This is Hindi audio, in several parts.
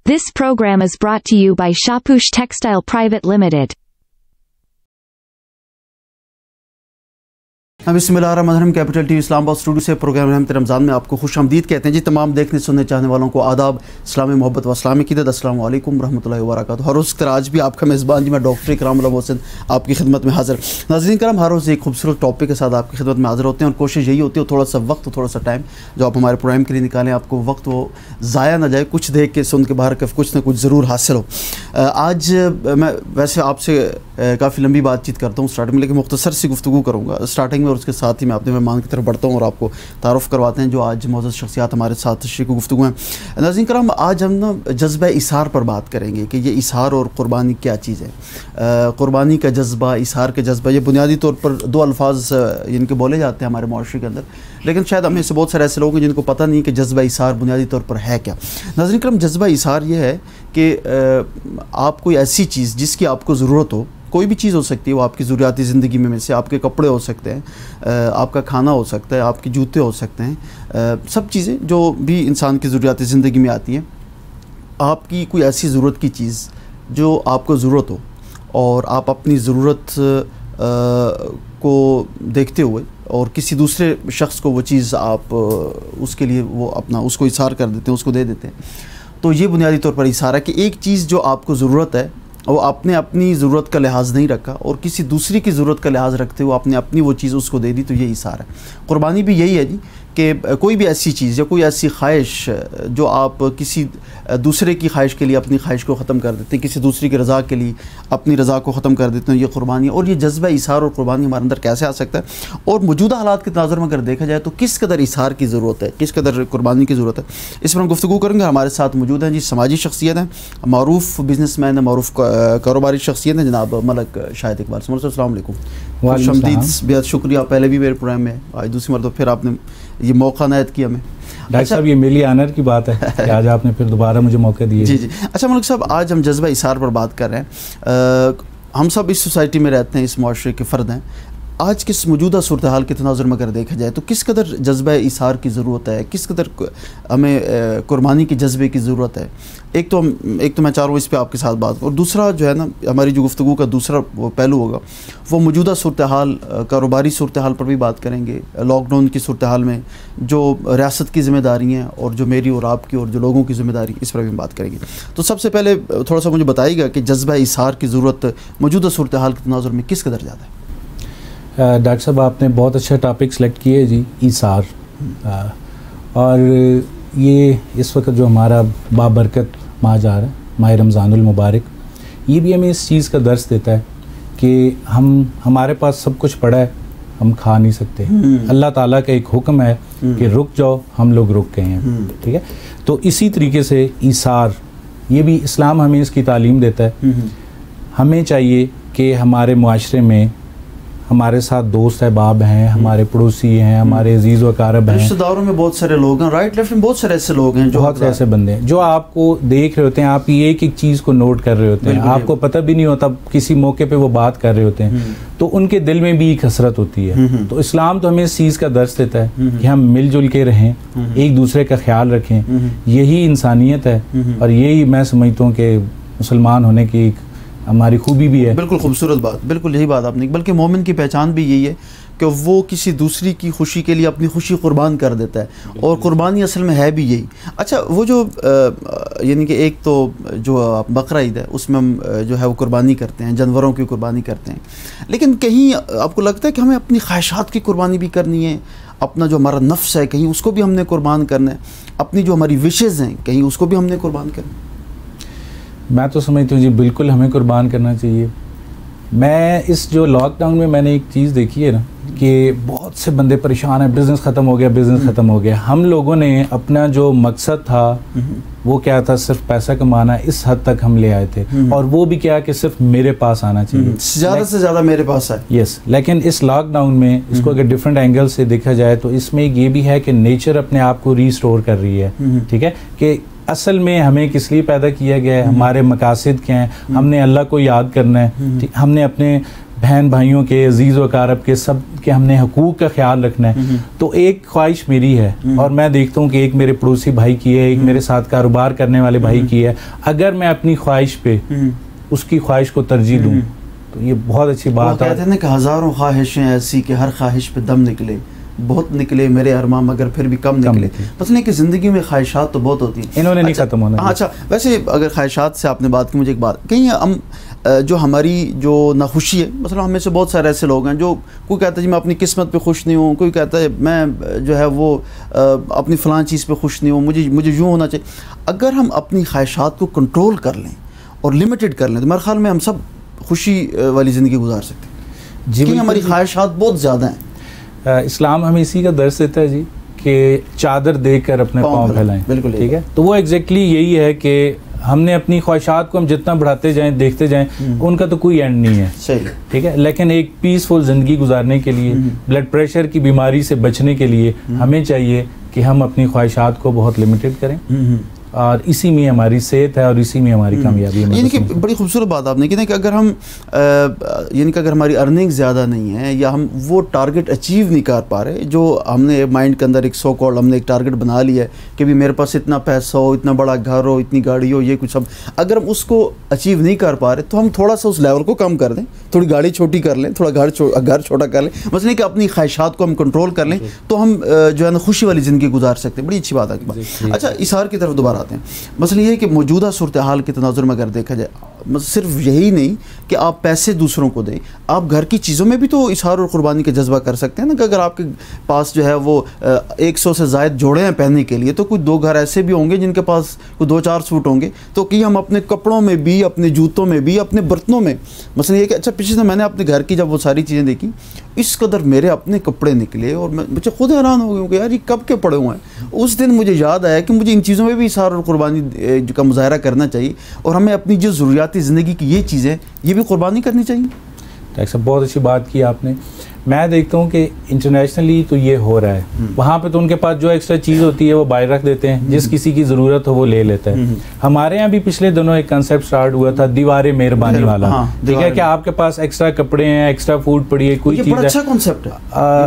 This program is brought to you by Shapush Textile Private Limited. बिस्मिल्लाहिर्रहमानिर्रहीम। कैपिटल टीवी इस्लामाबाद स्टूडियो से प्रोग्राम रहमत रमज़ान में आपको खुश आमदीद कहते हैं जी। तमाम देखने सुनने चाहने वालों को आदाब, इस्लामी मोहब्बत व इस्लामी क़ीदत। अस्सलामु अलैकुम रहमतुल्लाहि व बरकातहू। हर रोज़ की तरह आज भी आपका मेज़बान जी मैं डॉक्टर इकराम उल मोहसिन आपकी खिदमत में हाज़िर। नाज़रीन करम, हर रोज़ एक खूबसूरत टॉपिक के साथ आपकी खिदमत में हाज़िर होते हैं और कोशिश यही होती है थोड़ा सा वक्त, थोड़ा सा टाइम जो आप हमारे प्रोग्राम के लिए निकालें, आपको वक्त वो ज़ाया ना जाए, कुछ देख के सुन के बाहर कुछ ना कुछ ज़रूर हासिल हो। आज मैं वैसे आपसे काफ़ी लंबी बातचीत करता हूँ स्टार्टिंग में, लेकिन मुख्तसर सी गुफ्तगू करूँगा स्टार्टिंग में और उसके साथ ही मैं अपने मेहमान की तरफ बढ़ता हूँ और आपको तारुफ़ करवाते हैं जो आज मौजूद शख्सियात हमारे साथ तशरीफ़ गुफ्तगू हैं। नाज़रीन करम, आज हम ना जज्बा इसार पर बात करेंगे कि ये इसार और क़ुरबानी क्या चीज़ है। क़ुरबानी का जज्बा, इसार का जज्बा, ये बुनियादी तौर पर दो अल्फाज इनके बोले जाते हैं हमारे माशरे के अंदर, लेकिन शायद हमें से बहुत सारे ऐसे लोग हैं जिनको पता नहीं कि जज्बा इसार बुनियादी तौर पर है क्या। नाज़रीन करम, जज्बा इसार ये है कि आप कोई ऐसी चीज़ जिसकी आपको ज़रूरत हो, कोई भी चीज़ हो सकती है, वो आपकी ज़रूरियाती ज़िंदगी में से आपके कपड़े हो सकते हैं, आपका खाना हो सकता है, आपके जूते हो सकते हैं, सब चीज़ें जो भी इंसान की ज़रूरियाती ज़िंदगी में आती हैं। आपकी कोई ऐसी ज़रूरत की चीज़ जो आपको ज़रूरत हो और आप अपनी ज़रूरत को देखते हुए और किसी दूसरे शख्स को वो चीज़ आप उसके लिए वो अपना उसको इसार कर देते हैं, उसको दे देते हैं, तो ये बुनियादी तौर पर इसार है कि एक चीज़ जो आपको ज़रूरत है वो आपने अपनी ज़रूरत का लिहाज नहीं रखा और किसी दूसरी की ज़रूरत का लिहाज रखते हुए आपने अपनी वो चीज़ उसको दे दी, तो ये इसार है। क़ुरबानी भी यही है जी कि कोई भी ऐसी चीज़ या कोई ऐसी ख्वाहिश जो आप किसी दूसरे की ख्वाहिश के लिए अपनी ख्वाहिश को ख़त्म कर देते हैं, किसी दूसरी की रज़ा के लिए अपनी रज़ा को ख़त्म कर देते हैं, ये क़ुरबानी है। और ये जज्बा इसार और क़ुरबानी हमारे अंदर कैसे आ सकता है और मौजूदा हालात के तनाज़ुर में अगर देखा जाए तो किस कदर इसार की ज़रूरत है, किस कदर क़ुरबानी की ज़रूरत है, इस पर हम गुफ्तगू करेंगे। हमारे साथ मौजूद हैं जी समाजी शख्सियत हैं, मारूफ़ बिज़नेसमैन है, मारूफ़ कारोबारी शख्सियत हैं जनाब मलक शाहिद इकबाल। अस्सलाम वालेकुम। खुशामदीद, बेहद शुक्रिया। पहले भी मेरे प्रोग्राम में आज दूसरी मरतबा फिर आपने ये मौका नायत किया हमें। डॉक्टर साहब, ये मेरी आनर की बात है कि आज आपने फिर दोबारा मुझे मौका दिया। जी जी। अच्छा मलिक साहब, आज हम जज्बा इसार पर बात कर रहे हैं। हम सब इस सोसाइटी में रहते हैं, इस माशरे के फ़र्द हैं। आज किस मौजूदा सूरत हाल के तनाज़ुर में अगर देखा जाए तो किस कदर जज्बा इसार की ज़रूरत है, किस कदर हमें क़ुरबानी के जज्बे की ज़रूरत है। एक तो मैं चाह रहा हूँ इस पर आपके साथ बात, और दूसरा जो है ना हमारी जो गुफ्तगू का दूसरा वो पहलू होगा वो मौजूदा सूरत हाल, कारोबारी सूरत हाल पर भी बात करेंगे। लॉकडाउन की सूरत हाल में जो रियासत की ज़िम्मेदारी हैं और जो मेरी और आपकी और जो लोगों की ज़िम्मेदारी, इस पर भी हम बात करेंगे। तो सबसे पहले थोड़ा सा मुझे बताइएगा कि जज्बा इसार की ज़रूरत मौजूदा सूरत हाल के तनाज़ुर में किस कदर ज़्यादा है। डॉक्टर साहब, आपने बहुत अच्छा टॉपिक सेलेक्ट किया है जी, ईसार। और ये इस वक्त जो हमारा बाबरकत माह जा रहा है, माह रमज़ानुल मुबारक, ये भी हमें इस चीज़ का दर्स देता है कि हमारे पास सब कुछ पड़ा है, हम खा नहीं सकते। अल्लाह ताला का एक हुक्म है कि रुक जाओ, हम लोग रुक गए हैं। ठीक है, तो इसी तरीके से ईसार, ये भी इस्लाम हमें इसकी तालीम देता है। हमें चाहिए कि हमारे मुआशरे में हमारे साथ दोस्त अहबाब हैं, हमारे पड़ोसी हैं, हमारे अजीज़ व कारब हैं, रिश्तेदारों में बहुत सारे लोग हैं, राइट लेफ्ट में बहुत सारे ऐसे लोग हैं, बहुत से ऐसे बंदे हैं जो आपको देख रहे होते हैं, आप एक एक चीज़ को नोट कर रहे होते हैं, आपको पता भी नहीं होता किसी मौके पे वो बात कर रहे होते हैं, तो उनके दिल में भी एक हसरत होती है। तो इस्लाम तो हमें इस चीज़ का दर्स देता है कि हम मिलजुल के रहें, एक दूसरे का ख्याल रखें, यही इंसानियत है और यही मैं समझता हूँ कि मुसलमान होने की एक हमारी खूबी भी है। बिल्कुल खूबसूरत बात, बिल्कुल यही बात आपने, बल्कि मोमिन की पहचान भी यही है कि वो किसी दूसरी की खुशी के लिए अपनी खुशी कुर्बान कर देता है, और कुर्बानी असल में है भी यही। अच्छा, वो जो यानी कि एक तो जो बकरा ईद है उसमें हम जो है वो कुर्बानी करते हैं, जानवरों की कुर्बानी करते हैं, लेकिन कहीं आपको लगता है कि हमें अपनी ख्वाहिशात की कुर्बानी भी करनी है, अपना जो हमारा नफ्स है कहीं उसको भी हमने कुर्बान करना है, अपनी जो हमारी विशेज़ हैं कहीं उसको भी हमने कुर्बान करना है? मैं तो समझता हूँ जी बिल्कुल हमें कुर्बान करना चाहिए। मैं इस जो लॉकडाउन में मैंने एक चीज़ देखी है ना कि बहुत से बंदे परेशान हैं, बिज़नेस ख़त्म हो गया, बिज़नेस ख़त्म हो गया। हम लोगों ने अपना जो मकसद था वो क्या था, सिर्फ पैसा कमाना, इस हद तक हम ले आए थे, और वो भी क्या कि सिर्फ मेरे पास आना चाहिए, ज़्यादा से ज़्यादा मेरे पास है। यस, लेकिन इस लॉकडाउन में इसको अगर डिफरेंट एंगल से देखा जाए तो इसमें ये भी है कि नेचर अपने आप को रीस्टोर कर रही है। ठीक है, कि असल में हमें किस लिए पैदा किया गया है, हमारे मकासद क्या हैं, हमने अल्लाह को याद करना है, हमने अपने बहन भाइयों के, अजीज़ व अकारब के, सब के हमने हकूक़ का ख्याल रखना है। तो एक ख्वाहिश मेरी है और मैं देखता हूँ कि एक मेरे पड़ोसी भाई की है, एक मेरे साथ कारोबार करने वाले भाई की है। अगर मैं अपनी ख्वाहिश पे उसकी ख्वाहिश को तरजीह दूँ तो ये बहुत अच्छी बात है। कहते हैं कि हज़ारों ख्वाहिशें ऐसी कि हर ख्वाहिश पे दम निकले, बहुत निकले मेरे अरमां मगर फिर भी कम निकले। मतलब कि ज़िंदगी में ख्वाहिशात तो बहुत होती हैं, इन्होंने नहीं ख़त्म होना। अच्छा, वैसे अगर ख्वाहिशात से आपने बात की, मुझे एक बात कहीं हम जो हमारी जो नाखुशी है, मतलब हम में से बहुत सारे ऐसे लोग हैं जो कोई कहता है जी मैं अपनी किस्मत पे खुश नहीं हूँ, कोई कहता है मैं जो है वो अपनी फ़लाँ चीज़ पे खुश नहीं हूँ, मुझे यूँ होना चाहिए। अगर हम अपनी ख्वाहिशात को कंट्रोल कर लें और लिमिटेड कर लें तो मेरे ख्याल में हम सब खुशी वाली ज़िंदगी गुजार सकते हैं। जी, हमारी ख्वाहिशात बहुत ज़्यादा हैं। इस्लाम हमें इसी का दर्स देता है जी कि चादर देकर अपने पाँव फैलाएं। बिल्कुल ठीक है, तो वो एग्जैक्टली यही है कि हमने अपनी ख्वाहिशात को हम जितना बढ़ाते जाएं, देखते जाएं, उनका तो कोई एंड नहीं है। सही, ठीक है, लेकिन एक पीसफुल ज़िंदगी गुजारने के लिए, ब्लड प्रेशर की बीमारी से बचने के लिए हमें चाहिए कि हम अपनी ख्वाहिशात को बहुत लिमिटेड करें और इसी में हमारी सेहत है और इसी में हमारी कामयाबी है। यानी कि बड़ी खूबसूरत बात आपने की ना कि अगर हम यानी कि अगर हमारी अर्निंग ज़्यादा नहीं है या हम वो टारगेट अचीव नहीं कर पा रहे जो हमने माइंड के अंदर एक सो कॉल्ड हमने एक टारगेट बना लिया है कि भी मेरे पास इतना पैसा हो, इतना बड़ा घर हो, इतनी गाड़ी हो, ये कुछ सब, अगर हम उसको अचीव नहीं कर पा रहे तो हम थोड़ा सा उस लेवल को कम कर दें, थोड़ी गाड़ी छोटी कर लें, थोड़ा घर छोटा कर लें, मतलब कि अपनी ख्वाहिशात को हम कंट्रोल कर लें तो हम जो है ना खुशी वाली ज़िंदगी गुजार सकते हैं। बड़ी अच्छी बात है। अच्छा, इसार की तरफ दोबारा आते हैं। मसला ये है कि मौजूदा सूरत हाल के तनाजुर में अगर देखा जाए, सिर्फ यही नहीं कि आप पैसे दूसरों को दें, आप घर की चीज़ों में भी तो इशार और क़ुरबानी का जज्बा कर सकते हैं ना। कि अगर आपके पास जो है वो 100 से ज़ायद जोड़े हैं पहनने के लिए, तो कोई 2 घर ऐसे भी होंगे जिनके पास कोई 2-4 सूट होंगे, तो कि हम अपने कपड़ों में भी, अपने जूतों में भी, अपने बर्तनों में, मसला ये कि अच्छा पिछले दिन मैंने अपने घर की जब वो सारी चीज़ें देखी, इस कदर मेरे अपने कपड़े निकले और मुझे खुद हैरान हो गया कि यार ये कब के पड़े हुए हैं। उस दिन मुझे याद आया कि मुझे इन चीज़ों में भी इशार और क़ुरबानी का मुज़ाहरा करना चाहिए और हमें अपनी जो ज़रूरियाती ज़िंदगी की ये चीज़ें ये भी क़ुरबानी करनी चाहिए। डॉक्टर साहब बहुत अच्छी बात की आपने। मैं देखता हूँ कि इंटरनेशनली तो ये हो रहा है, वहाँ पे तो उनके पास जो एक्स्ट्रा चीज़ होती है वो बाहर रख देते हैं, जिस किसी की ज़रूरत हो वो ले लेता है। हमारे यहाँ भी पिछले दिनों एक कंसेप्ट स्टार्ट हुआ था दीवारे मेहरबानी वाला। ठीक है, कि आपके पास एक्स्ट्रा कपड़े हैं, एक्स्ट्रा फूड पड़ी है, कोई चीज़ है, अच्छा कॉन्सेप्ट है,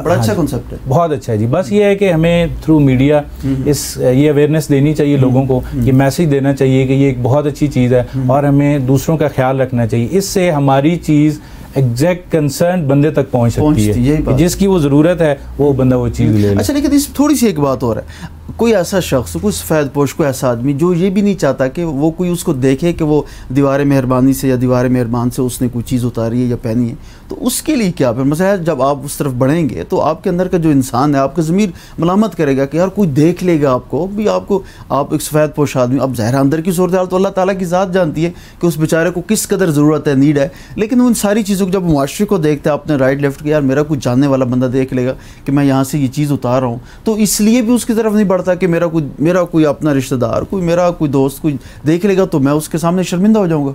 बड़ा अच्छा कॉन्सेप्ट है, बहुत अच्छा है जी। बस ये है कि हमें थ्रू मीडिया ये अवेयरनेस देनी चाहिए लोगों को, ये मैसेज देना चाहिए कि ये एक बहुत अच्छी चीज़ है और हमें दूसरों का ख्याल रखना चाहिए। इससे हमारी चीज़ एग्जैक्ट कंसर्न बंदे तक पहुंच सकती है, जिसकी वो ज़रूरत है वो बंदा वो चीज़ ले ले। अच्छा, लेकिन इस थोड़ी सी एक बात और है, कोई ऐसा शख्स, कोई सफ़ेद पोश, कोई ऐसा आदमी जो ये भी नहीं चाहता कि वो कोई उसको देखे कि वो दीवार मेहरबानी से या दीवार मेहरबान से उसने कोई चीज़ उतारी है या पहनी है, तो उसके लिए क्या फिर मसला है? जब आप उस तरफ बढ़ेंगे तो आपके अंदर का जो इंसान है, आपका ज़मीर मलामत करेगा कि यार कोई देख लेगा आपको भी, आप एक सफ़ेद पोश आदमी, अब ज़ाहिर अंदर की सूरत हाल तो अल्लाह ताला की ज़ात जानती है कि उस बेचारे को किस कदर ज़रूरत है, नीड है, लेकिन उन सारी चीज़ों को जब मुआशरे को देखते हैं अपने राइट लेफ्ट के, यार मेरा कुछ जानने वाला बंदा देख लेगा कि मैं यहाँ से ये चीज़ उतार रहा हूँ, तो इसलिए भी उसकी तरफ नहीं बढ़ता कि मेरा कोई अपना रिश्तेदार, मेरा कोई दोस्त कोई देख लेगा तो मैं उसके सामने शर्मिंदा हो जाऊँगा।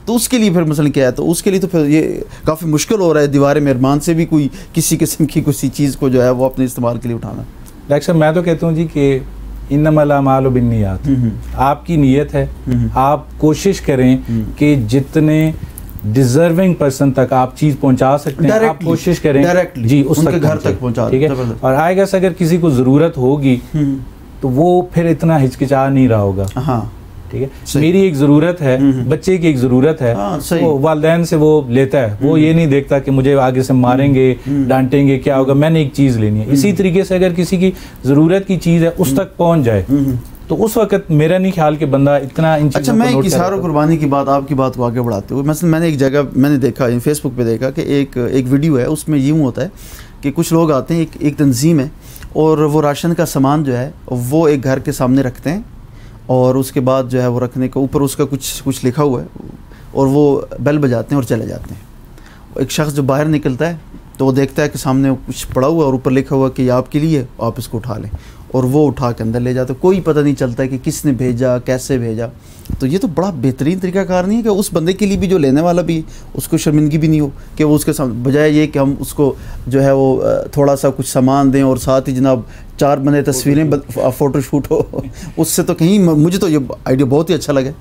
तो उसके लिए फिर मसला क्या है? तो उसके लिए तो फिर ये काफ़ी मुश्किल हो रहा है दीवार मेहरबान से भी कोई किसी किस्म की किसी चीज़ को जो है वो अपने इस्तेमाल के लिए उठाना। डॉक्टर साहब मैं तो कहता हूँ जी कि इन्नमल अमालु बिन्नियात, आपकी नीयत है, आप कोशिश करें कि जितने डिजर्विंग पर्सन तक आप चीज़ पहुंचा सकते हैं, आप कोशिश करें डायरेक्टली जी उसके घर तक पहुंचा। ठीक है, और आएगा अगर किसी को ज़रूरत होगी तो वो फिर इतना हिचकिचा नहीं रहा होगा। हाँ, ठीक है, मेरी एक ज़रूरत है, बच्चे की एक ज़रूरत है, वो वालिदैन से वो लेता है, वो ये नहीं देखता कि मुझे आगे से मारेंगे, डांटेंगे, क्या होगा, मैंने एक चीज़ लेनी है। इसी तरीके से अगर किसी की ज़रूरत की चीज़ है उस तक पहुंच जाए तो उस वक्त मेरा नहीं ख्याल कि बंदा इतना इन चीज़ों को नोट करेगा। अच्छा, मैं इशार और कुर्बानी की बात, आपकी बात को आगे बढ़ाते हुए, मसलन मैंने एक जगह मैंने देखा, फेसबुक पे देखा कि एक वीडियो है, उसमें यूँ होता है कि कुछ लोग आते हैं, एक तंजीम है और वो राशन का सामान जो है वो एक घर के सामने रखते हैं और उसके बाद जो है वो रखने के ऊपर उसका कुछ लिखा हुआ है और वो बेल बजाते हैं और चले जाते हैं। एक शख्स जो बाहर निकलता है तो वो देखता है कि सामने कुछ पड़ा हुआ और ऊपर लिखा हुआ कि ये आपके लिए, आप इसको उठा लें, और वो उठा के अंदर ले जाते। कोई पता नहीं चलता कि किसने भेजा, कैसे भेजा। तो ये तो बड़ा बेहतरीन तरीक़ाकार नहीं है कि उस बंदे के लिए भी जो लेने वाला भी उसको शर्मिंदगी भी नहीं हो कि वो उसके सामने, बजाय ये कि हम उसको जो है वो थोड़ा सा कुछ सामान दें और साथ ही जनाब 4 बंदे तस्वीरें फ़ोटो शूट हो, उससे तो कहीं, मुझे तो ये आइडिया बहुत ही अच्छा लगा।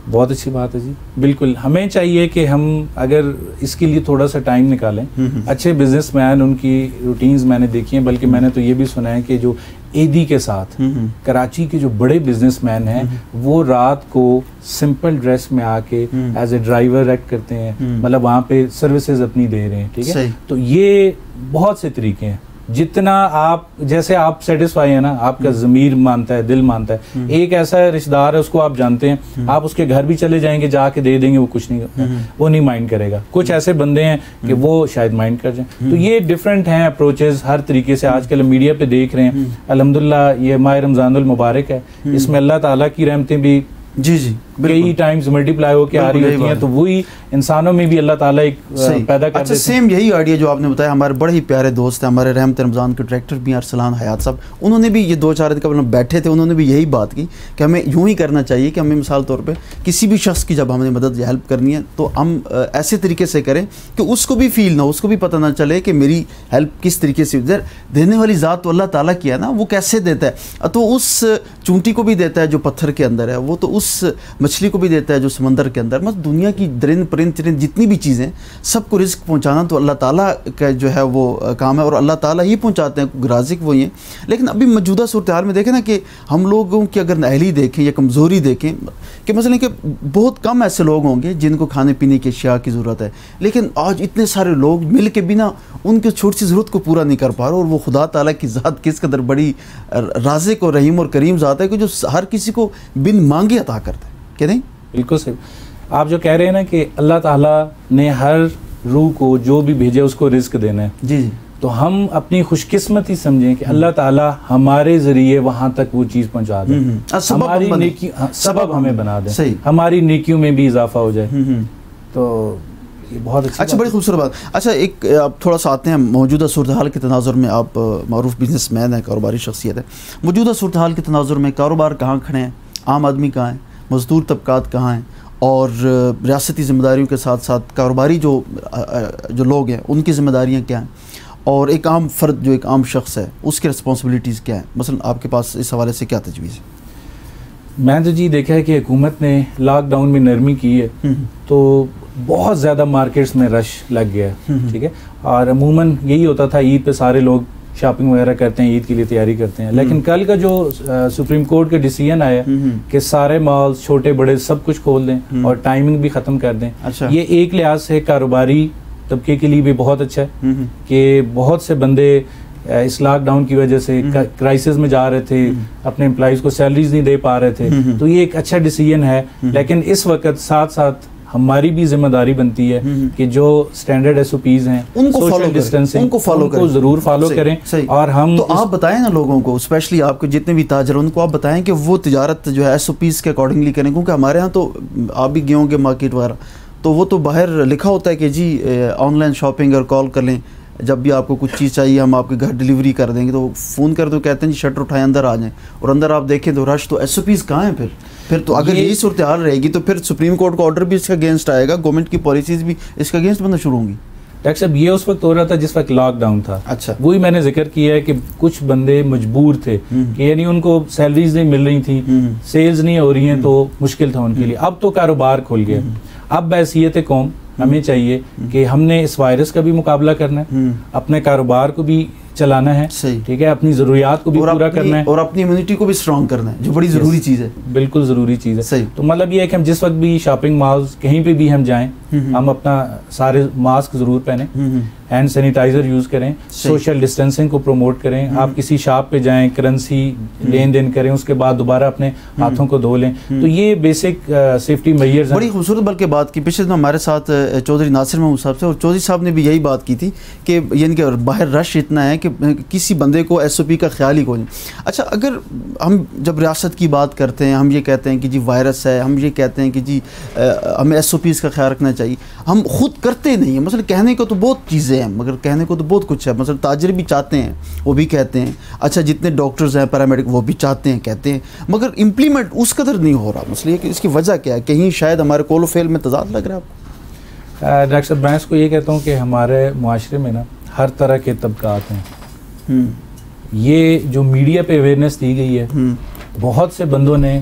बहुत अच्छी बात है जी, बिल्कुल हमें चाहिए कि हम अगर इसके लिए थोड़ा सा टाइम निकालें। अच्छे बिजनेसमैन, उनकी रूटीन्स मैंने देखी हैं, बल्कि मैंने तो ये भी सुना है कि जो एदी के साथ कराची के जो बड़े बिजनेसमैन हैं वो रात को सिंपल ड्रेस में आके एज ए ड्राइवर एक्ट करते हैं, मतलब वहाँ पे सर्विसेज अपनी दे रहे हैं, ठीक है। तो ये बहुत से तरीके हैं, जितना आप जैसे आप सेटिस्फाई है ना, आपका ज़मीर मानता है, दिल मानता है। एक ऐसा रिश्तेदार है, उसको आप जानते हैं, आप उसके घर भी चले जाएंगे, जाके दे देंगे, वो कुछ नहीं, वो नहीं माइंड करेगा। कुछ ऐसे बंदे हैं कि वो शायद माइंड कर जाए। तो ये डिफरेंट हैं अप्रोचेस हर तरीके से। आजकल मीडिया पे देख रहे हैं, अल्हम्दुलिल्लाह ये माह रमज़ानुल मुबारक है, इसमें अल्लाह ताला की रहमतें भी जी कई टाइम्स मल्टीप्लाई होकर आ रही होती हैं, तो वही इंसानों में भी अल्लाह ताला एक पैदा कर देते हैं। सेम यही आइडिया जो आपने बताया, हमारे बड़े ही प्यारे दोस्त हैं, हमारे रहमत रमज़ान के डायरेक्टर भी अरसलान हयात साहब, उन्होंने भी ये 2-4 दिन कबल बैठे थे, उन्होंने भी यही बात की कि हमें यूँ ही करना चाहिए कि हमें मिसाल तौर पर किसी भी शख्स की जब हमें मदद या हेल्प करनी है तो हम ऐसे तरीके से करें कि उसको भी फील ना, उसको भी पता ना चले कि मेरी हेल्प किस तरीके से। देने वाली ज़ात तो अल्लाह ताला की है ना, वो कैसे देता है, तो उस चूंटी को भी देता है जो पत्थर के अंदर है, वो तो उस मछली को भी देता है जो समंदर के अंदर। मतलब दुनिया की दरिंद परिंद चरिंद जितनी भी चीज़ें, सबको रिस्क पहुंचाना तो अल्लाह ताला का जो है वो काम है, और अल्लाह ताला ही पहुंचाते हैं, राज़िक वही हैं। लेकिन अभी मौजूदा सूरत हाल में देखें ना कि हम लोगों की अगर नाअहली देखें या कमज़ोरी देखें कि मसलन कि बहुत कम ऐसे लोग होंगे जिनको खाने पीने की अशिया की ज़रूरत है, लेकिन आज इतने सारे लोग मिल के बिना उनकी छोटी सी ज़रूरत को पूरा नहीं कर पा रहे। और वो खुदा ताला की ज़ात किस कदर बड़ी राज़िक और रहीम और करीम ज़ात है कि जो हर किसी को बिन मांगे अता करता है, क्या नहीं? बिल्कुल सही। आप जो कह रहे हैं ना कि अल्लाह ताला ने हर रूह को जो भी भेजे उसको रिस्क देना है, जी, तो हम अपनी खुशकिस्मती समझें कि अल्लाह ताला हमारे ज़रिए वहाँ तक वो चीज़ पहुँचा दे, हमारी नेकी सबब हमें बना दे, हमारी नेकियों में भी इजाफा हो जाए। तो ये बहुत अच्छा, बड़ी खूबसूरत बात। अच्छा, एक आप थोड़ा सा आते हैं मौजूदा सूरत हाल के तनाजुर में, आप मारूफ बिजनेसमैन हैं, कारोबारी शख्सियत है, मौजूदा सूरत हाल के तनाजुर में कारोबार कहाँ खड़े हैं, आम आदमी कहाँ है, मज़दूर तबकात कहाँ हैं, और रियासती ज़िम्मेदारियों के साथ साथ कारोबारी जो लोग हैं उनकी ज़िम्मेदारियाँ क्या हैं, और एक आम फ़र्द जो एक आम शख्स है उसकी रिस्पॉन्सिबिलिटीज़ क्या हैं? मसलन आपके पास इस हवाले से क्या तजवीज़ है? मैं तो जी देखा है कि हुकूमत ने लॉकडाउन में नरमी की है, तो बहुत ज़्यादा मार्केट्स में रश लग गया है, ठीक है। और अमूमन यही होता था, ईद पे सारे लोग शॉपिंग वगैरह करते हैं, ईद के लिए तैयारी करते हैं। लेकिन कल का जो सुप्रीम कोर्ट का डिसीजन आया कि सारे मॉल्स छोटे बड़े सब कुछ खोल दें और टाइमिंग भी ख़त्म कर दें, अच्छा। ये एक लिहाज से कारोबारी तबके के लिए भी बहुत अच्छा है कि बहुत से बंदे इस लॉकडाउन की वजह से क्राइसिस में जा रहे थे, अपने एम्प्लॉइज़ को सैलरीज नहीं दे पा रहे थे, तो ये एक अच्छा डिसीजन है। लेकिन इस वक्त साथ साथ हमारी भी जिम्मेदारी बनती है कि जो स्टैंडर्ड SOPs हैं उनको सोशल डिस्टेंसिंग उनको जरूर फॉलो करें। और हम तो आप बताएं ना लोगों को, स्पेशली आपके जितने भी ताजर उनको आप बताएं कि वो तिजारत जो है SOPs के अकॉर्डिंगली करें, क्योंकि हमारे यहाँ तो आप भी गए होंगे मार्केट वगैरह, तो वो तो बाहर लिखा होता है कि जी ऑनलाइन शॉपिंग और कॉल कर लें, जब भी आपको कुछ चीज़ चाहिए हम आपके घर डिलीवरी कर देंगे, तो फ़ोन कर दो, कहते हैं जी शटर उठाएं अंदर आ जाएं, और अंदर आप देखें तो रश। तो SOPs कहाँ हैं फिर तो अगर यही सूरत हाल रहेगी तो फिर सुप्रीम कोर्ट का ऑर्डर भी इसका अगेंस्ट आएगा, गवर्नमेंट की पॉलिसीज़ भी इसका अगेंस्ट बनना शुरू होंगी। डॉक्टर साहब, ये उस वक्त हो रहा था जिस वक्त लॉकडाउन था, अच्छा, वही मैंने जिक्र किया है कि कुछ बंदे मजबूर थे कि यानी उनको सैलरीज नहीं मिल रही थी, सेल्स नहीं हो रही हैं, तो मुश्किल था उनके लिए। अब तो कारोबार खुल गया। अब बैसियत कौम हमें चाहिए कि हमने इस वायरस का भी मुकाबला करना है, अपने कारोबार को भी चलाना है, ठीक है, अपनी ज़रूरियात को भी पूरा करना है, और अपनी इम्यूनिटी को भी स्ट्रॉन्ग करना है, जो बड़ी ज़रूरी चीज़ है। बिल्कुल ज़रूरी चीज़ है। सही। तो मतलब ये है कि हम जिस वक्त भी शॉपिंग मॉल्स कहीं पे भी हम जाएं, हम अपना सारे मास्क ज़रूर पहने, हैंड सैनिटाइज़र यूज़ करें, सोशल डिस्टेंसिंग को प्रमोट करें। आप किसी शॉप पे जाएं, करेंसी लेन देन करें, उसके बाद दोबारा अपने हाथों को धो लें। तो ये बेसिक सेफ्टी मेजर्स हैं। बड़ी खूबसूरत बल्कि बात की पिछले दिन हमारे साथ चौधरी नासिर महमूद साहब से, और चौधरी साहब ने भी यही बात की थी कि यानी कि बाहर रश इतना है कि किसी बंदे को SOP का ख्याल ही कोई नहीं। अच्छा, अगर हम जब रियासत की बात करते हैं, हम ये कहते हैं कि जी वायरस है, हम ये कहते हैं कि जी हमें SOPs का ख्याल रखना चाहिए, हम खुद करते नहीं हैं। मतलब कहने को तो बहुत चीज़ें हैं, मगर कहने को तो बहुत कुछ है। मतलब ताजर भी चाहते हैं, वो भी कहते हैं, अच्छा जितने डॉक्टर्स हैं पैरामेडिक वो भी चाहते हैं, कहते हैं, मगर इम्प्लीमेंट उस कदर नहीं हो रहा। मसला कि इसकी वजह क्या है? कहीं शायद हमारे कोलो फेल में तजाद लग रहा है आपको? डॉक्टर साहब, मैं इसको ये कहता हूँ कि हमारे मुआशरे में ना हर तरह के तबकात हैं। ये जो मीडिया पे अवेयरनेस दी गई है, बहुत से बंदों ने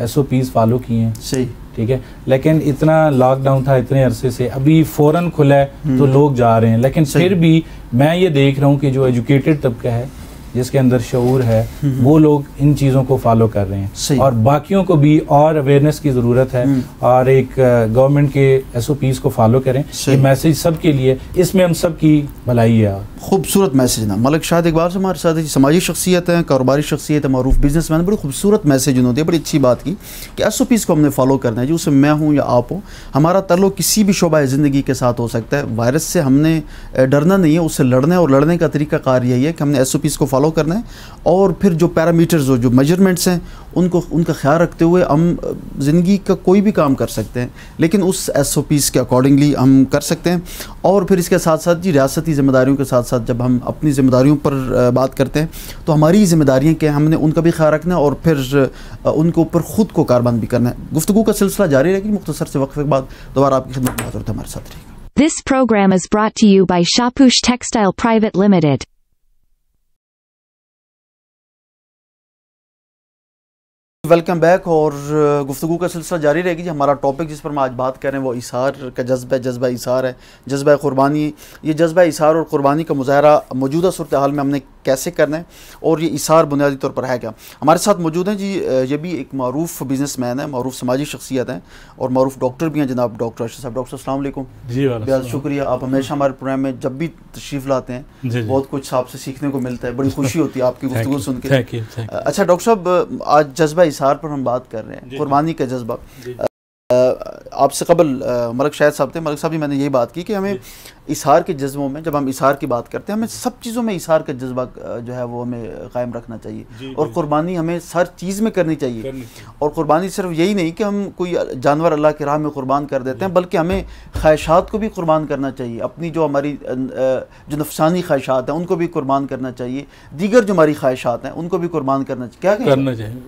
SOPs फॉलो किए हैं, सही, ठीक है, लेकिन इतना लॉकडाउन था इतने अरसे से, अभी फ़ौरन खुला है तो लोग जा रहे हैं, लेकिन फिर भी मैं ये देख रहा हूँ कि जो एजुकेटेड तबका है, जिसके अंदर शऊर है, वो लोग इन चीज़ों को फॉलो कर रहे हैं, और बाकियों को भी और अवेयरनेस की ज़रूरत है, और एक गवर्नमेंट के SOPs को फॉलो करें। ये मैसेज सबके लिए, इसमें हम सब की भलाई है। खूबसूरत मैसेज ना मलिक शाहिद इकबाल से हमारे साथ समाजी शख्सियत है, कारोबारी शख्सियत है, मारूफ बिजनेसमैन, बड़ी खूबसूरत मैसेज उन्होंने दिया, बड़ी अच्छी बात की कि SOPs को हमने फॉलो करना है, जो उसमें मैं हूँ या आप हो, हमारा ताल्लुक किसी भी शोबा ज़िंदगी के साथ हो सकता है। वायरस से हमने डरना नहीं है, उससे लड़ना है, और लड़ने का तरीका कार यही है कि हमने SOPs को फॉलो करना है, और फिर जो पैरामीटर्स जो मेजरमेंट्स हैं उनका ख्याल रखते हुए हम ज़िंदगी का कोई भी काम कर सकते हैं, लेकिन उस SOPs के अकॉर्डिंगली हम कर सकते हैं। और फिर इसके साथ साथ जी रियासती ज़िम्मेदारियों के साथ साथ जब हम अपनी ज़िम्मेदारियों पर बात करते हैं तो हमारी ज़िम्मेदारियाँ क्या हैं, हमने उनका भी ख्याल रखना है और फिर उनके ऊपर ख़ुद को कारबंद भी करना है। गुफ्तगू का सिलसिला जारी रहेगी, मुख्तसर से वक्फे के बाद दोबारा आपकी खिदमत में हाज़िर होते हैं, हमारे साथ रहिएगा। This program is brought to you by Shapush Textile Private Limited. Welcome back, और गुफ्तगू का सिलसिला जारी रहेगी। हमारा टॉपिक जिस पर हम आज बात कर रहे हैं वो इसार का जज्बा, जज्बा इसार है, जज्बा क़ुरबानी। ये जज्बा इसार और क़ुरबानी का मुज़ाहरा मौजूदा सूरत हाल में हमने कैसे करना है, और ये इसार बुनियादी तौर पर है क्या। हमारे साथ मौजूद हैं जी, ये भी एक मारूफ बिजनेसमैन है, मारूफ समाजी शख्सियत हैं, और मारूफ डॉक्टर भी हैं जनाब डॉक्टर अरशद साहब। डॉक्टर अस्सलाम वालेकुम। जी बहुत शुक्रिया, आप हमेशा हमारे प्रोग्राम में जब भी तशरीफ़ लाते हैं बहुत कुछ आपसे सीखने को मिलता है, बड़ी खुशी होती है आपकी गुफ्तगू सुन के। अच्छा डॉक्टर साहब, आज जज्बा इसार पर हम बात कर रहे हैं, क़ुरबानी का जज्बा। आपसे कबल मलिक शाहिद साहब थे, मलिक साहब भी मैंने यही बात की कि हमें इसार के जज्बों में, जब हम इसार की बात करते हैं, हमें सब चीज़ों में इसार का जज्बा जो है वो हमें कायम रखना चाहिए, और क़ुरबानी हमें हर चीज़ में करनी चाहिए। और क़ुरबानी सिर्फ यही नहीं कि हम कोई जानवर अल्लाह की राह में क़ुरबान कर देते हैं, बल्कि हमें ख्वाहिशात को भी क़ुरबान करना चाहिए, अपनी जो हमारी जो नफसानी ख्वाहिशात हैं उनको भी क़ुरबान करना चाहिए, दीगर जो हमारी ख्वाहिशात हैं उनको भी क़ुरबान करना चाहिए। क्या करना चाहिए?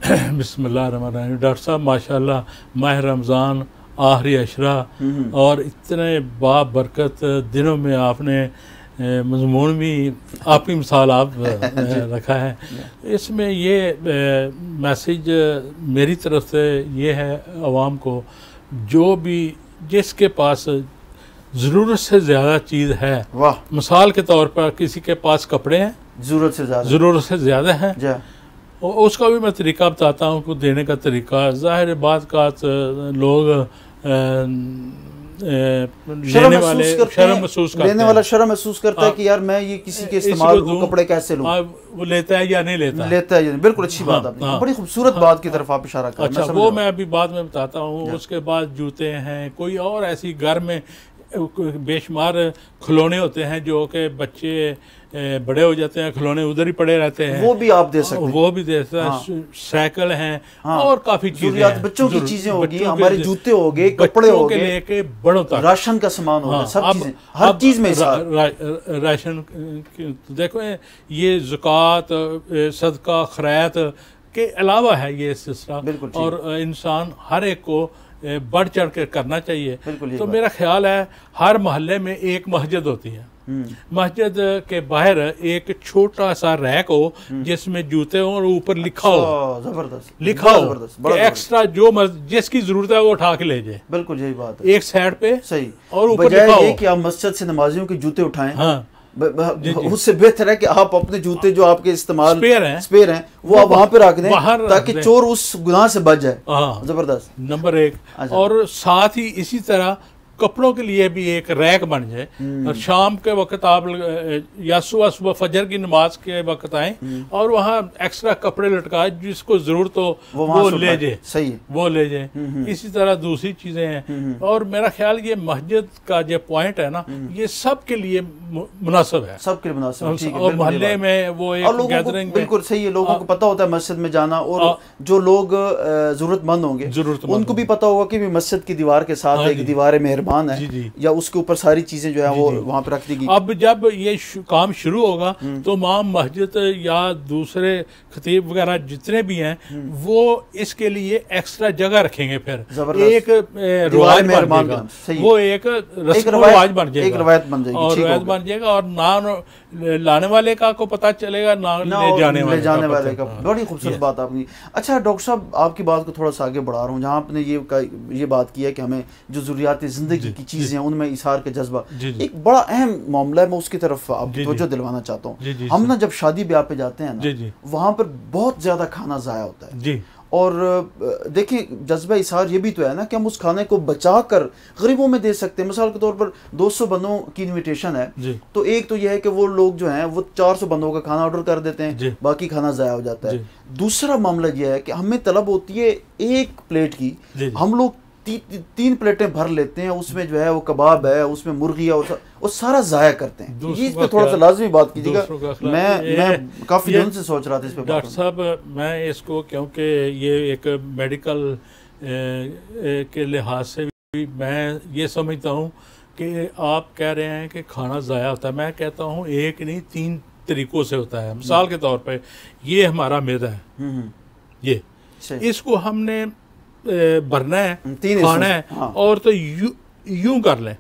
बिस्मिल्लाहिर्रहमानिर्रहीम। डॉक्टर साहब माशाल्लाह, माह रमज़ान आखिरी अशरा और इतने बाबरकत दिनों में आपने मजमून भी आपकी मिसाल आप रखा है। इसमें ये मैसेज मेरी तरफ से ये है आवाम को, जो भी जिसके पास ज़रूरत से ज़्यादा चीज़ है, मिसाल के तौर पर किसी के पास कपड़े हैं, ज़रूरत से ज़्यादा है, उसका भी मैं तरीका बताता हूँ, को देने का तरीका। ज़ाहिर बात का लोग लेने वाले शर्म महसूस करते हैं, लेने वाला शर्म महसूस करता है कि यार मैं ये किसी के इस्तेमाल कपड़े कैसे लूँ, वो लेता है या नहीं लेता है। बिल्कुल अच्छी बात आपने, बड़ी खूबसूरत बात की तरफ आप इशारा कर। अच्छा, वो मैं अभी बाद में बताता हूँ। उसके बाद जूते हैं, कोई और ऐसी घर में बेशुमार खिलौने होते हैं जो कि बच्चे बड़े हो जाते हैं, खिलौने उधर ही पड़े रहते हैं, वो भी आप दे सकते हैं, वो भी दे सकते हैं। साइकिल हैं, और काफी चीजें, बच्चों की चीजें होगी, हमारे जूते हो गए, कपड़े हो गए, लेके बड़ों तक राशन का सामान होगा, सब चीजें, हर चीज में राशन। देखो ये ज़कात, सदका, खैरात के अलावा है ये सिलसिला, और इंसान हर एक को बढ़ चढ़ कर करना चाहिए। तो मेरा ख्याल है हर मोहल्ले में एक मस्जिद होती है, मस्जिद के बाहर एक छोटा सा रैक हो जिसमें जूते हो और ऊपर लिखा हो, जबरदस्त लिखा हो कि एक्स्ट्रा जो जिसकी जरूरत है वो उठा के ले जाए। बिल्कुल यही बात है, एक साइड पे सही, और ऊपर लिखा हो कि आप मस्जिद से नमाजियों के जूते उठाएं। हाँ, उससे बेहतर है कि आप अपने जूते जो आपके इस्तेमाल स्पेयर हैं वो आप वहां पे रख दें, ताकि चोर उस गुनाह से बच जाए। जबरदस्त, नंबर एक। और साथ ही इसी तरह कपड़ों के लिए भी एक रैक बन जाए, और शाम के वक्त आप या सुबह फजर की नमाज के वक्त आए और वहाँ एक्स्ट्रा कपड़े लटकाए, जिसको जरूरत हो वो ले जाए। सही, वो ले जाए। इसी तरह दूसरी चीजें हैं, और मेरा ख्याल ये मस्जिद का जो पॉइंट है ना, ये सबके लिए मुनासिब है, सबके लिए मुनासिब। और मोहल्ले में वो एक गैदरिंग, बिल्कुल सही है, लोगों को पता होता है मस्जिद में जाना, और जो लोग जरूरतमंद होंगे उनको भी पता होगा कि मस्जिद की दीवार के साथ एक दीवार मेहरबानी मेहमान जी, है जी। या उसके ऊपर सारी चीज़ें जो है जी, वो जी। वहाँ पर रख दी गई। अब जब ये काम शुरू होगा तो इमाम मस्जिद या दूसरे खतीब वगैरह जितने भी हैं वो इसके लिए एक्स्ट्रा जगह रखेंगे। फिर जबरदस्त। एक रिवाज बन मेहरबान जाएगा, सही है। वो एक रस्म रवायत- रिवाज बन जाएगा, एक रवायत बन जाएगी, और ठीक हो रवायत गया। बन जाएगा, और ना लाने वाले का को पता चलेगा, ना ले जाने वाले का। हाँ, बड़ी खूबसूरत बात आपने। अच्छा डॉक्टर साहब, आपकी बात को थोड़ा सा आगे बढ़ा रहा हूँ, जहाँ आपने ये बात की है कि हमें जो ज़रूरियात ज़िंदगी की चीज़ें हैं उनमें इसार का जज्बा एक बड़ा अहम मामला है। मैं उसकी तरफ आपकी तवज्जो दिलवाना चाहता हूँ। हम ना जब शादी ब्याह पे जाते हैं ना, वहाँ पर बहुत ज़्यादा खाना ज़ाया होता है जी। और देखिए जज्बा इसार ये भी तो है ना कि हम उस खाने को बचा कर गरीबों में दे सकते हैं। मिसाल के तौर पर 200 बंदों की इनविटेशन है, तो एक तो यह है कि वो लोग जो हैं वो 400 बंदों का खाना ऑर्डर कर देते हैं, बाकी खाना ज़ाया हो जाता है। दूसरा मामला यह है कि हमें तलब होती है एक प्लेट की, हम लोग 3 प्लेटें भर लेते हैं, उसमें जो है वो कबाब है, उसमें मुर्गी है, और सारा ज़ाया करते हैं। ये इस पे थोड़ा सा लाजमी बात कीजिएगा। मैं काफ़ी दिन से सोच रहा था इस पे। डॉक्टर साहब मैं इसको, क्योंकि ये एक मेडिकल के लिहाज से भी मैं ये समझता हूँ कि आप कह रहे हैं कि खाना ज़ाया होता है, मैं कहता हूँ एक नहीं 3 तरीक़ों से होता है। मिसाल के तौर पे ये हमारा मैदा है, ये इसको हमने भरना है, खाना है, हाँ। और तो यूं कर लें,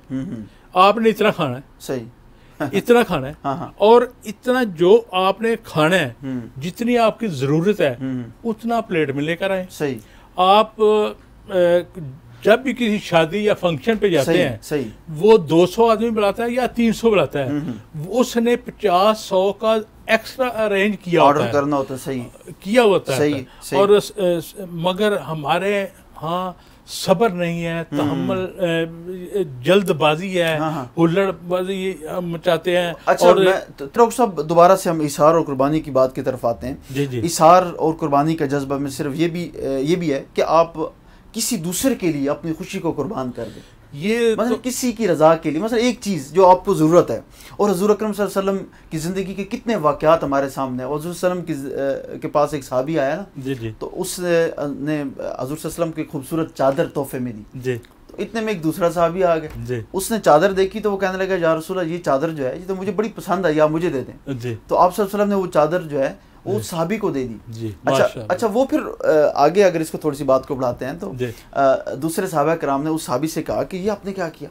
आपने इतना खाना है, सही इतना खाना है, हाँ। और इतना जो आपने खाना है, जितनी आपकी ज़रूरत है उतना प्लेट में लेकर आए। सही। आप जब भी किसी शादी या फंक्शन पे जाते हैं, सही। वो 200 आदमी बुलाता है या 300 बुलाता है, उसने 50-100 का एक्स्ट्रा अरेंज किया होता है, ऑर्डर करना होता है, सही किया होता है, सही। और मगर हमारे यहाँ सब्र नहीं है, तहम्मुल, जल्दबाजी है, हुल्लड़बाजी मचाते हैं। अच्छा, और डॉक्टर साहब दोबारा से हम इसार और कुर्बानी की बात की तरफ आते हैं। इसार और कुर्बानी का जज्बा में सिर्फ ये भी है कि आप किसी दूसरे के लिए अपनी खुशी को कुर्बान कर दें, ये मतलब तो किसी की रजा के लिए, मतलब एक चीज़ जो आपको ज़रूरत है। और हज़ूर अकरम सल्लल्लाहु अलैहि वसल्लम की ज़िंदगी के कितने वाक़यात हमारे सामने है। और हज़ूर सल्लम के पास एक सहाबी आया ना, जी। तो उसने हज़ूर सल्लम की खूबसूरत चादर तोहफे में दी, जी। तो इतने में एक दूसरा सहाबी आ गया, उसने चादर देखी तो वो कहने लगा, या रसूल अल्लाह, ये चादर जो है ये तो मुझे बड़ी पसंद आई, आप मुझे दे दें। तो आप सल्लल्लाहु अलैहि वसल्लम ने वो चादर जो है वो सहाबी को दे दी। अच्छा, वो फिर आगे अगर इसको थोड़ी सी बात को बढ़ाते हैं तो दूसरे सहाबा कराम ने उस सहाबी से कहा कि ये आपने क्या किया,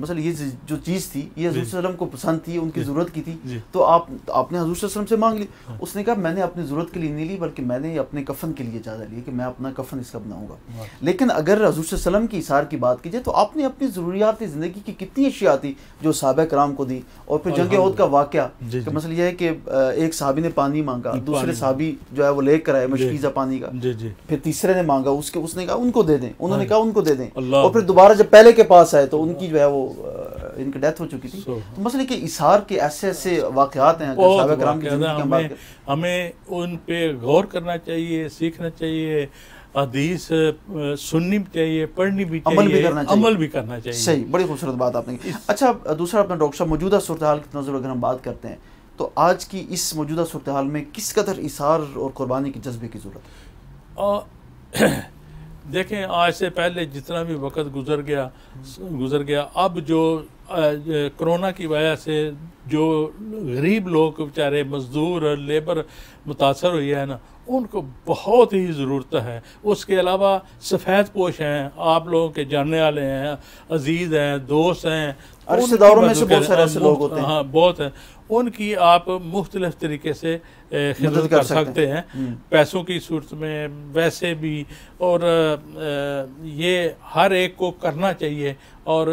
मतलब ये जो चीज़ थी ये हज़ूर सल्लल्लाहु अलैहि वसल्लम को पसंद थी, उनकी ज़रूरत की थी, तो आपने हज़ूर सल्लल्लाहु अलैहि वसल्लम से मांग ली। उसने कहा मैंने अपनी ज़रूरत के लिए नहीं ली, बल्कि मैंने अपने कफन के लिए चादर ली कि मैं अपना कफन इसका बनाऊंगा। लेकिन अगर हज़ूर सल्लल्लाहु अलैहि वसल्लम की इसार की बात कीजिए तो आपने अपनी ज़रूरियात ज़िंदगी की कितनी अशिया थी जो सहाबा कराम को दी। और फिर जंग उहद का वाक़या, मसला यह है कि एक सहाबी ने पानी मांगा, दूसरे सहाबी जो है वो लेकर आए मशकीज़ा पानी का, फिर तीसरे ने मांगा, उसने कहा उनको दे दें, उन्होंने कहा उनको दे दें, और फिर दोबारा जब पहले के पास आए तो उनकी जो है वो इनकी डेथ हो चुकी थी। तो मसले कि इसार के ऐसे वाक़यात हैं सहाबा कराम की ज़िंदगी की, हमें उन पे गौर करना चाहिए, सीखना चाहिए, हदीस सुननी भी चाहिए, पढ़नी भी चाहिए, अमल भी करना चाहिए। सही, बड़ी खूबसूरत बात आपने की। अच्छा दूसरा अपना डॉक्टर साहब, मौजूदा सूरत हाल की नज़र अगर हम बात करते हैं तो आज की इस मौजूदा सूरत हाल में किस कदर इसार और कुर्बानी के जज्बे की ज़रूरत है? देखें, आज से पहले जितना भी वक्त गुजर गया, अब जो कोरोना की वजह से जो गरीब लोग बेचारे मज़दूर और लेबर मुतासर हुई है ना, उनको बहुत ही ज़रूरत है। उसके अलावा सफ़ेद पोश हैं, आप लोगों के जानने वाले हैं, अजीज़ हैं, दोस्त हैं, रिश्तेदारों में से बहुत सारे ऐसे लोग होते हैं, हाँ बहुत हैं, उनकी आप मुख्तलिफ तरीके से खिदमत कर सकते हैं, पैसों की सूरत में, वैसे भी। और ये हर एक को करना चाहिए। और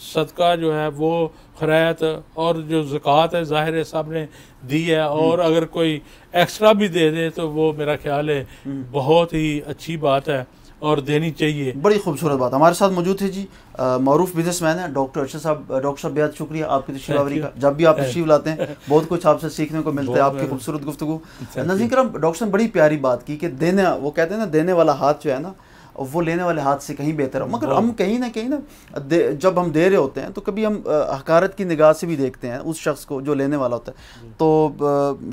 सदका जो है वो खैरात और जो ज़कात है ज़ाहिर है साहब ने दी है, और अगर कोई एक्स्ट्रा भी दे दे तो वो मेरा ख्याल है बहुत ही अच्छी बात है और देनी चाहिए। बड़ी खूबसूरत बात। हमारे साथ मौजूद थे जी मारूफ बिजनेसमैन है डॉक्टर अर्शद साहब। डॉक्टर साहब बेहद शुक्रिया आपकी तशरीफ आवरी का। जब भी आप तशरीफ लाते हैं बहुत कुछ आपसे सीखने को मिलता है, आपकी खूबसूरत गुफ्तगू। नाज़रीन करम, डॉक्टर साहब बड़ी प्यारी बात की कि देने, वो कहते हैं ना, देने वाला हाथ जो है ना और वो लेने वाले हाथ से कहीं बेहतर हो। मगर हम कहीं ना जब हम दे रहे होते हैं तो कभी हम हकारत की निगाह से भी देखते हैं उस शख्स को जो लेने वाला होता है। तो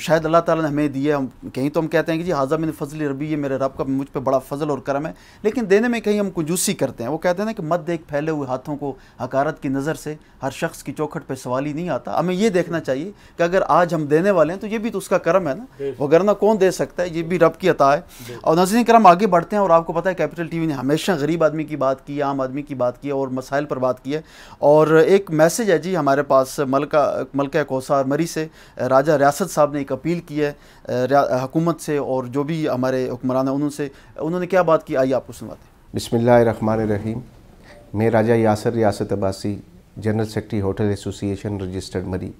शायद अल्लाह ताला ने हमें दिया, हम कहीं तो हम कहते हैं कि जी हाज़ा मिन फज़ल रब्बी, ये मेरे रब का मुझ पर बड़ा फजल और करम है, लेकिन देने में कहीं हम कंजूसी करते हैं। वो कहते हैं ना कि मत देख फैले हुए हाथों को हकारत की नज़र से, हर शख्स की चौखट पर सवाल ही नहीं आता। हमें ये देखना चाहिए कि अगर आज हम देने वाले हैं तो ये भी तो उसका करम है ना, वगरना कौन दे सकता है, ये भी रब की अता है। और नाज़रीन करम आगे बढ़ते हैं, और आपको पता है कैपिटल टीवी ने हमेशा गरीब आदमी की बात की, आम आदमी की बात की और मसाइल पर बात की है। और एक मैसेज है जी हमारे पास मलका कौसार मरी से, राजा रियासत साहब ने एक अपील की है हुकूमत से और जो भी हमारे हुक्मरान हैं उनसे, उन्होंने क्या बात की, आइए आपको सुनवाते हैं। बिस्मिल्लाहिर्रहमानिर्रहीम। मैं राजा यासर रियासत Abbasi, general secretary hotel association registered मरी।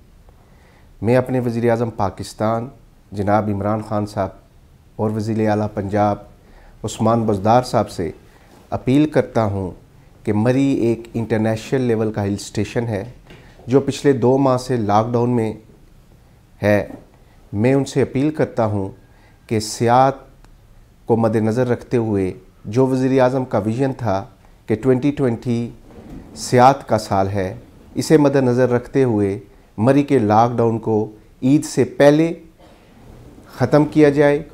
मैं अपने वज़ीर आज़म पाकिस्तान जनाब इमरान ख़ान साहब और वज़ीर आला पंजाब उस्मान बुज़दार साहब से अपील करता हूँ कि मरी एक इंटरनेशनल लेवल का हिल स्टेशन है जो पिछले 2 माह से लॉकडाउन में है। मैं उनसे अपील करता हूँ कि सियाहत को मद्देनज़र रखते हुए जो वज़ीर आज़म का विज़न था कि 2020 सियाहत का साल है, इसे मद्देनज़र रखते हुए मरी के लॉकडाउन को ईद से पहले ख़त्म किया जाए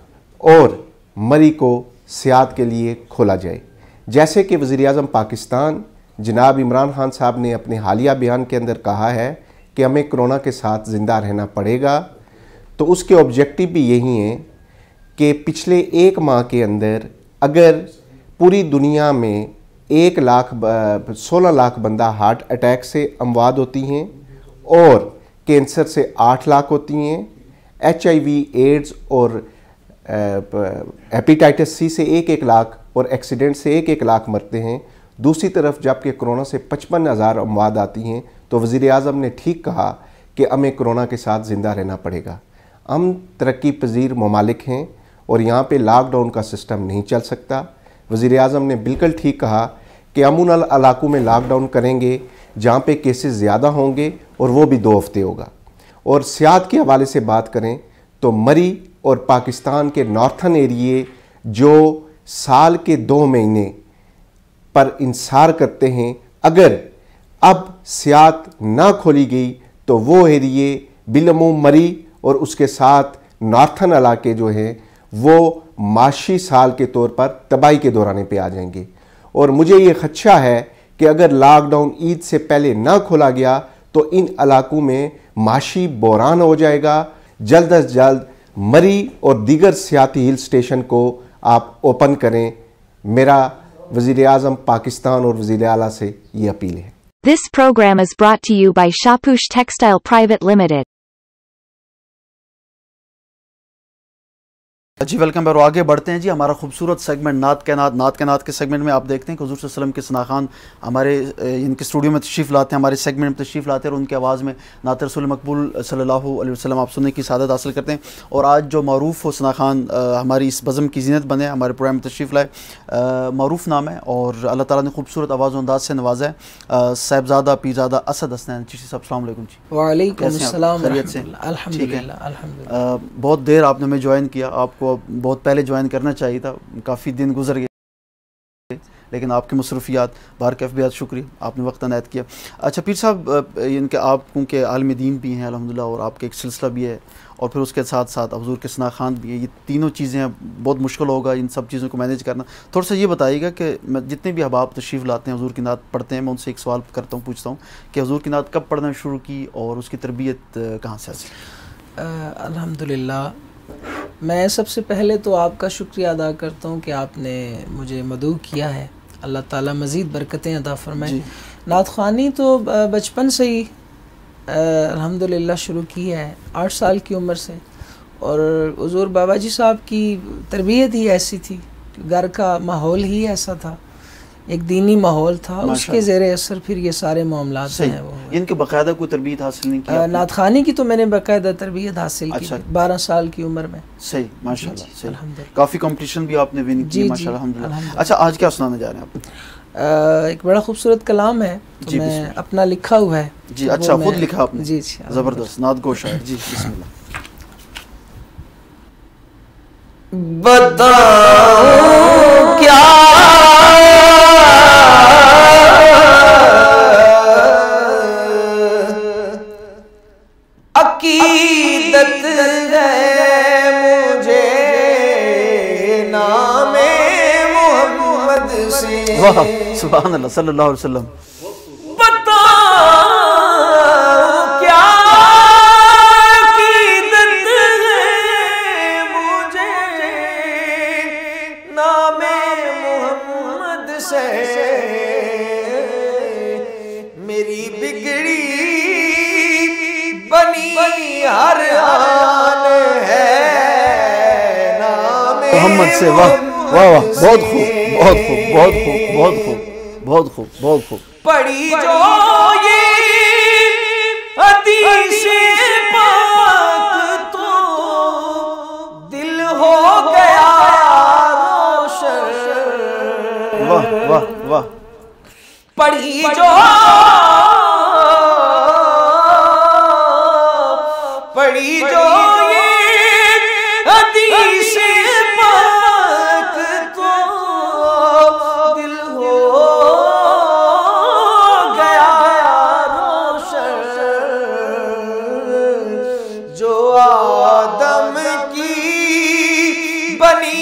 और मरी को सियाहत के लिए खोला जाए। जैसे कि वज़ीर आज़म पाकिस्तान जनाब इमरान ख़ान साहब ने अपने हालिया बयान के अंदर कहा है कि हमें कोरोना के साथ ज़िंदा रहना पड़ेगा, तो उसके ऑब्जेक्टिव भी यही हैं कि पिछले 1 माह के अंदर अगर पूरी दुनिया में 16 लाख बंदा हार्ट अटैक से अमवात होती हैं और कैंसर से 8 लाख होती हैं, HIV एड्स और हेपेटाइटिस सी से 1-1 लाख और एक्सीडेंट से 1-1 लाख मरते हैं। दूसरी तरफ जबकि कोरोना से 55,000 अमवात आती हैं, तो वज़ीर आज़म ने ठीक कहा कि हमें कोरोना के साथ ज़िंदा रहना पड़ेगा। हम तरक्की पजीर ममालिक हैं और यहाँ पे लॉकडाउन का सिस्टम नहीं चल सकता। वज़ीर आज़म ने बिल्कुल ठीक कहा कि हम उन इलाकों में लॉकडाउन करेंगे जहाँ पे केसेस ज़्यादा होंगे और वो भी 2 हफ्ते होगा। और सियाहत के हवाले से बात करें तो मरी और पाकिस्तान के नॉर्थन एरिए जो साल के 2 महीने पर इंसार करते हैं, अगर अब सियाहत ना खोली गई तो वो एरिए बिलमूम मरी और उसके साथ नॉर्थन इलाके जो हैं वो माशी साल के तौर पर तबाही के दौराने पे आ जाएंगे। और मुझे ये खदशा है कि अगर लॉकडाउन ईद से पहले ना खोला गया तो इन इलाकों में माशी बहरान हो जाएगा। जल्द अज जल्द मरी और दीगर सियाती हिल स्टेशन को आप ओपन करें। मेरा वज़ीर आज़म पाकिस्तान और वज़ीर आला से ये अपील है। This program is brought to you by Shapush Textile Private Limited. Ji welcome back. आगे बढ़ते हैं जी, हमारा खूबसूरत सेगमेंट नात के नात के सेगमेंट में आप देखते हैं कि हुज़ूर सल्लल्लाहु अलैहि वसल्लम के सना खान हमारे इनके स्टूडियो में तशरीफ़ लाते हैं, हमारे सेगमेंट में तशरीफ़ लाते हैं और उनकी आवाज़ में नात रसूल मकबूल सल्लल्लाहु अलैहि वसल्लम आप सुनने की सादत हासिल करते हैं। और आज जो मरूफ़ हो सना खान हमारी इस बज़म की ज़ीनत बने, हमारे प्रोग्राम में तशरीफ़ लाए। मरूफ़ नाम है और अल्लाह ताला ने खूबसूरत आवाज़ और अंदाज़ से नवाजा है। साहिबज़ादा पीरज़ादा असद हसनैन चिश्ती साहब, अस्सलाम वालेकुम जी। वालेकुम अस्सलाम, खैरियत से? अल्हम्दुलिल्लाह अल्हम्दुलिल्लाह। बहुत देर आपने हमें ज्वाइन किया, आपको बहुत पहले ज्वाइन करना चाहिए था, काफ़ी दिन गुजर गए, लेकिन आपकी मसरूफियात बार कैफ बेहद शुक्रिया, आपने वक्त अनायत किया। अच्छा पीर साहब, इनके आप क्योंकि आलम दीन भी हैं अल्हम्दुलिल्लाह और आपके एक सिलसिला भी है और फिर उसके साथ साथ हुज़ूर के सना खान भी है, ये तीनों चीज़ें हैं, बहुत मुश्किल होगा इन सब चीज़ों को मैनेज करना। थोड़ा सा ये बताइएगा कि मैं जितने भी अहबाब तशरीफ़ लाते हैं हुज़ूर की नात पढ़ते हैं, मैं उनसे एक सवाल करता हूँ, पूछता हूँ कि हुज़ूर की नात कब पढ़ना शुरू की और उसकी तरबियत कहाँ से हासिल? अल्हम्दुलिल्लाह, मैं सबसे पहले तो आपका शुक्रिया अदा करता हूँ कि आपने मुझे मदऊ किया है। अल्लाह ताला मज़ीद बरकतें अता फरमाए। नात ख़्वानी तो बचपन से ही अल्हम्दुलिल्लाह शुरू की है, 8 साल की उम्र से। और हुज़ूर बाबा जी साहब की तरबियत ही ऐसी थी, घर का माहौल ही ऐसा था, एक दीनी माहौल था, उसके ज़ेरे असर फिर ये सारे मामलात हैं वो। इनके बाकायदा कोई तरबियत हासिल नहीं की? नात ख़्वानी की तो मैंने बाकायदा तरबियत हासिल की 12 साल की उम्र में। सही, माशाल्लाह, सही। काफ़ी कंपटीशन भी आपने विन की माशाल्लाह, अल्हम्दुलिल्लाह। अच्छा आज क्या सुनाने जा रहे हैं आप? एक बड़ा खूबसूरत कलाम है, तो मैं अपना लिखा हुआ है जी। अच्छा, खुद लिखा आपने? जी, ज़बरदस्त, नात गो शायर जी, बिस्मिल्लाह। बताओ क्या वाह सुभान अल्लाह सल्लल्लाहु अलैहि वसल्लम। क्या कीदत है मुझे नामे मोहम्मद से, मेरी बिगड़ी बनी हर आन है नामे मोहम्मद से। वाह वाह वाह, बहुत खूब बहुत खूब बहुत खूब बहुत खूब बहुत खूब बहुत खूब। पढ़ी जो ये हदीस पाक तो दिल हो गया रोशन। वाह वाह वाह। पढ़ी जो ये हदीस पाक तो दिल हो गया रोशन। जो आदम की बनी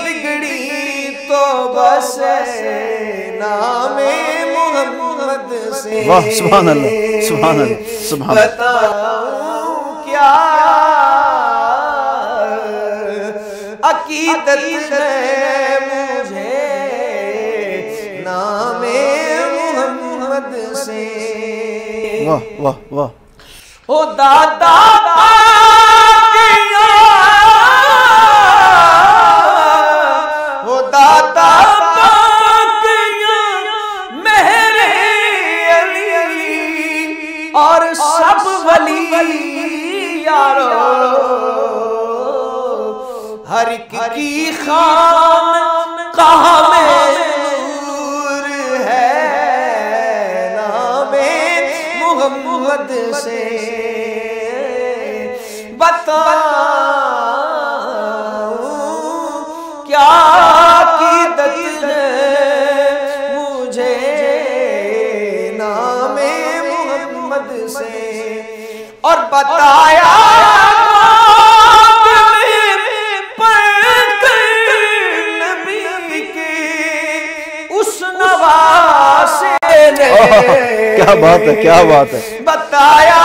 बिगड़ी तो बस नामे मोहम्मद से। वाह सुभान अल्लाह सुभान अल्लाह सुभान अल्लाह। बताऊं क्या अकीदत है मुझे नामे मोहम्मद से। वाह वाह वाह। ओ दादा ओ दादा मेरे अली और सब वली यारो, हर एक की खान कहाँ में नूर है नामे मोहम्मद से। बताऊं क्या कीदत है मुझे नामे मोहम्मद से। और बताया क्या बात है क्या बात है। बताया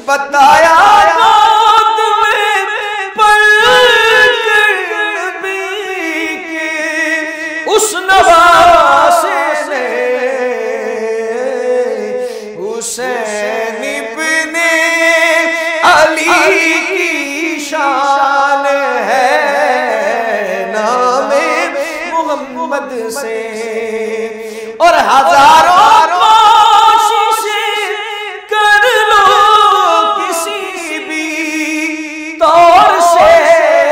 बताया उस नवासे ने हुसैन इब्ने अली की शान है नामे मोहम्मद से। और हजारों कोशिशें कर लो किसी भी तौर से,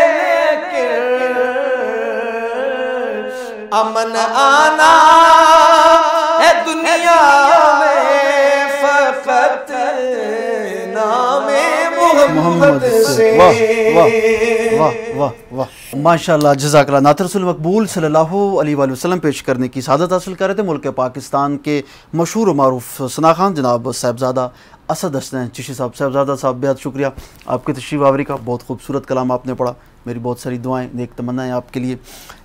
लेकिन अमन आना है दुनिया में फकत नामे मोहम्मद से। वाह वाह वाह वाह वाह माशाल्लाह जज़ाकल्लाह। नात रसूल मकबूल सल्लल्लाहु अलैहि वसल्लम पेश करने की सादत हासिल कर रहे थे मुल्क पाकिस्तान के मशहूर व मारूफ सना खान जनाब साहिबजादा असद हसनैन चिश्ती साहब। साहिबजादा साहब बेहद शुक्रिया आपके तशरीफ़ आवरी का। बहुत खूबसूरत कलाम आपने पढ़ा, मेरी बहुत सारी दुआएं नेक तमन्नाएं आपके लिए।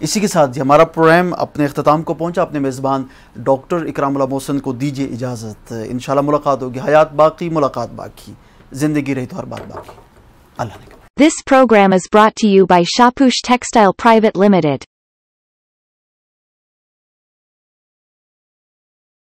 इसी के साथ हमारा प्रोग्राम अपने अख्ताम को पहुंचा। अपने मेज़बान डॉक्टर इकरामुल्लाह मोहसिन को दीजिए इजाज़त। इंशाल्लाह मुलाकात होगी। हयात बाकी मुलाकात बाकी, ज़िंदगी रही तो हर बात बाकी। अल्लाह ने। This program is brought to you by Shapush Textile Private Limited.